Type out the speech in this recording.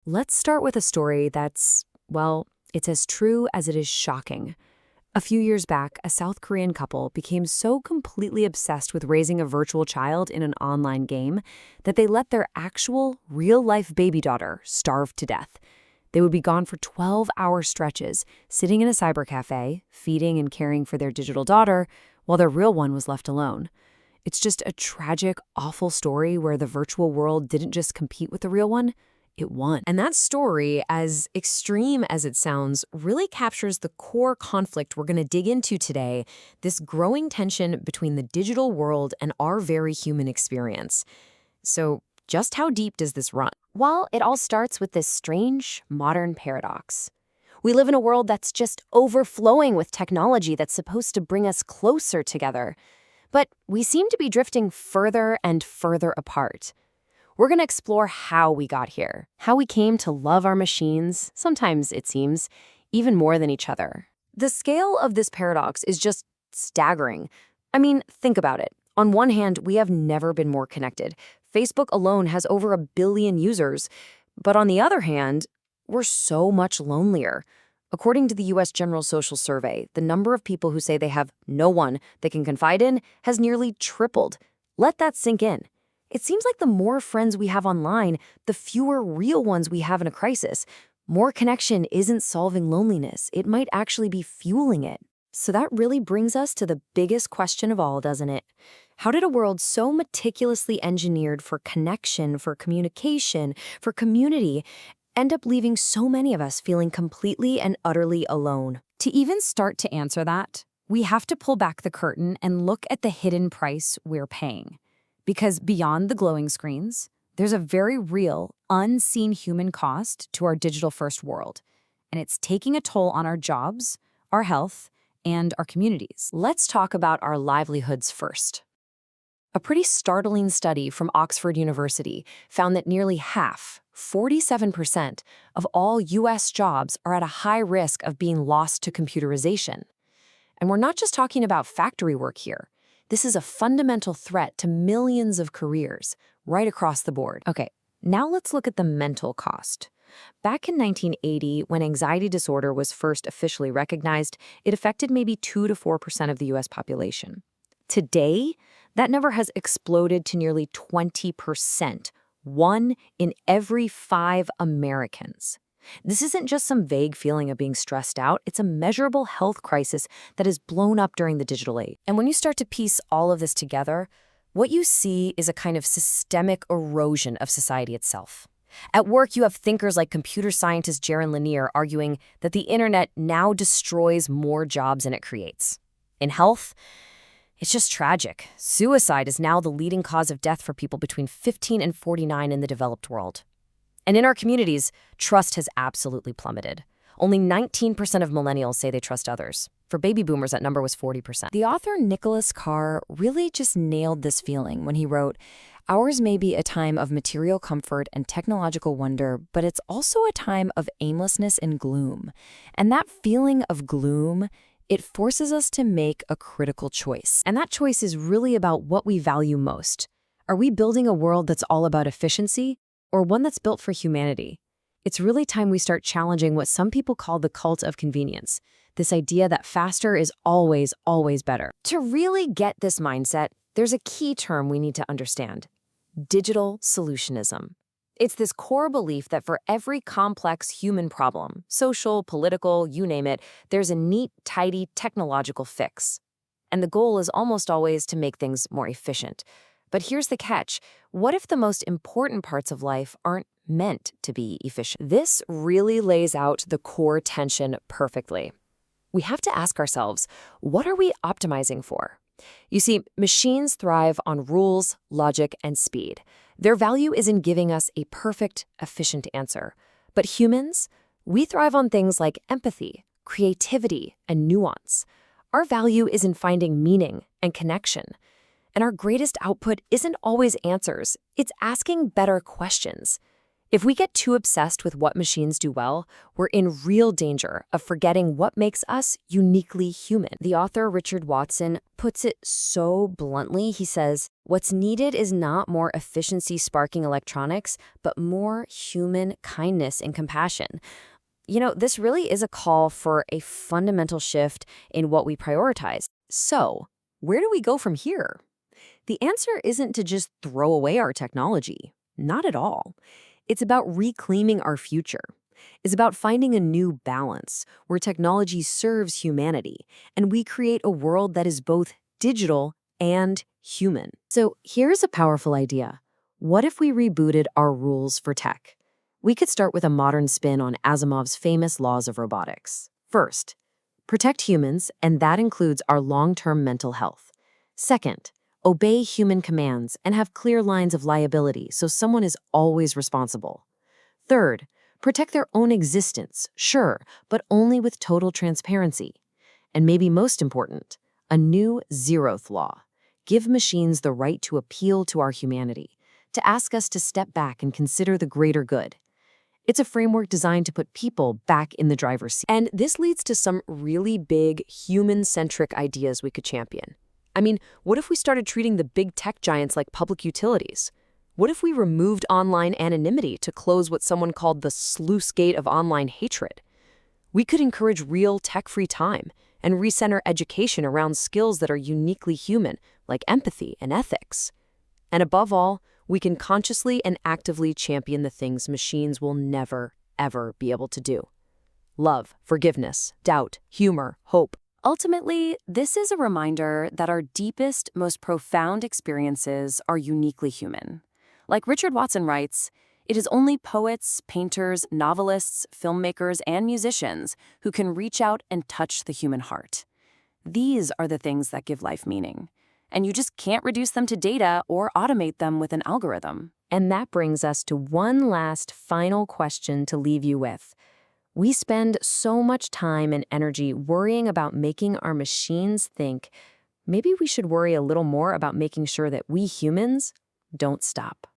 Let's start with a story that's, well, it's as true as it is shocking. A few years back, a South Korean couple became so completely obsessed with raising a virtual child in an online game that they let their actual, real-life baby daughter starve to death. They would be gone for 12-hour stretches, sitting in a cyber cafe, feeding and caring for their digital daughter, while their real one was left alone. It's just a tragic, awful story where the virtual world didn't just compete with the real one, it won. And that story, as extreme as it sounds, really captures the core conflict we're going to dig into today, this growing tension between the digital world and our very human experience. So, just how deep does this run? Well, it all starts with this strange, modern paradox. We live in a world that's just overflowing with technology that's supposed to bring us closer together. But we seem to be drifting further and further apart. We're going to explore how we got here, how we came to love our machines, sometimes it seems, even more than each other. The scale of this paradox is just staggering. I mean, think about it. On one hand, we have never been more connected. Facebook alone has over 1 billion users. But on the other hand, we're so much lonelier. According to the U.S. General Social Survey, the number of people who say they have no one they can confide in has nearly tripled. Let that sink in. It seems like the more friends we have online, the fewer real ones we have in a crisis. More connection isn't solving loneliness. It might actually be fueling it. So that really brings us to the biggest question of all, doesn't it? How did a world so meticulously engineered for connection, for communication, for community, end up leaving so many of us feeling completely and utterly alone? To even start to answer that, we have to pull back the curtain and look at the hidden price we're paying. Because beyond the glowing screens, there's a very real, unseen human cost to our digital-first world. And it's taking a toll on our jobs, our health, and our communities. Let's talk about our livelihoods first. A pretty startling study from Oxford University found that nearly half, 47%, of all U.S. jobs are at a high risk of being lost to computerization. And we're not just talking about factory work here. This is a fundamental threat to millions of careers, right across the board. Okay, now let's look at the mental cost. Back in 1980, when anxiety disorder was first officially recognized, it affected maybe 2 to 4% of the U.S. population. Today, that number has exploded to nearly 20%, 1 in every 5 Americans. This isn't just some vague feeling of being stressed out, it's a measurable health crisis that has blown up during the digital age. And when you start to piece all of this together, what you see is a kind of systemic erosion of society itself. At work, you have thinkers like computer scientist Jaron Lanier arguing that the internet now destroys more jobs than it creates. In health, it's just tragic. Suicide is now the leading cause of death for people between 15 and 49 in the developed world. And in our communities, trust has absolutely plummeted. Only 19% of millennials say they trust others. For baby boomers, that number was 40%. The author Nicholas Carr really just nailed this feeling when he wrote, "Ours may be a time of material comfort and technological wonder, but it's also a time of aimlessness and gloom. And that feeling of gloom, it forces us to make a critical choice. And that choice is really about what we value most. Are we building a world that's all about efficiency, or one that's built for humanity? It's really time we start challenging what some people call the cult of convenience, this idea that faster is always, always better." To really get this mindset, there's a key term we need to understand: digital solutionism. It's this core belief that for every complex human problem, social, political, you name it, there's a neat, tidy technological fix. And the goal is almost always to make things more efficient. But here's the catch. What if the most important parts of life aren't meant to be efficient? This really lays out the core tension perfectly. We have to ask ourselves, what are we optimizing for? You see, machines thrive on rules, logic, and speed. Their value is in giving us a perfect, efficient answer. But humans, we thrive on things like empathy, creativity, and nuance. Our value is in finding meaning and connection. And our greatest output isn't always answers. It's asking better questions. If we get too obsessed with what machines do well, we're in real danger of forgetting what makes us uniquely human. The author Richard Watson puts it so bluntly. He says, "What's needed is not more efficiency-sparking electronics, but more human kindness and compassion." This really is a call for a fundamental shift in what we prioritize. So, where do we go from here? The answer isn't to just throw away our technology. Not at all. It's about reclaiming our future. It's about finding a new balance where technology serves humanity and we create a world that is both digital and human. So here's a powerful idea. What if we rebooted our rules for tech? We could start with a modern spin on Asimov's famous laws of robotics. First, protect humans, and that includes our long-term mental health. Second, obey human commands and have clear lines of liability so someone is always responsible. Third, protect their own existence, sure, but only with total transparency. And maybe most important, a new zeroth law. Give machines the right to appeal to our humanity, to ask us to step back and consider the greater good. It's a framework designed to put people back in the driver's seat. And this leads to some really big human-centric ideas we could champion. I mean, what if we started treating the big tech giants like public utilities? What if we removed online anonymity to close what someone called the sluice gate of online hatred? We could encourage real tech-free time and recenter education around skills that are uniquely human, like empathy and ethics. And above all, we can consciously and actively champion the things machines will never, ever be able to do. Love, forgiveness, doubt, humor, hope. Ultimately, this is a reminder that our deepest, most profound experiences are uniquely human. Like Richard Watson writes, it is only poets, painters, novelists, filmmakers, and musicians who can reach out and touch the human heart. These are the things that give life meaning. And you just can't reduce them to data or automate them with an algorithm. And that brings us to one last final question to leave you with. We spend so much time and energy worrying about making our machines think. Maybe we should worry a little more about making sure that we humans don't stop.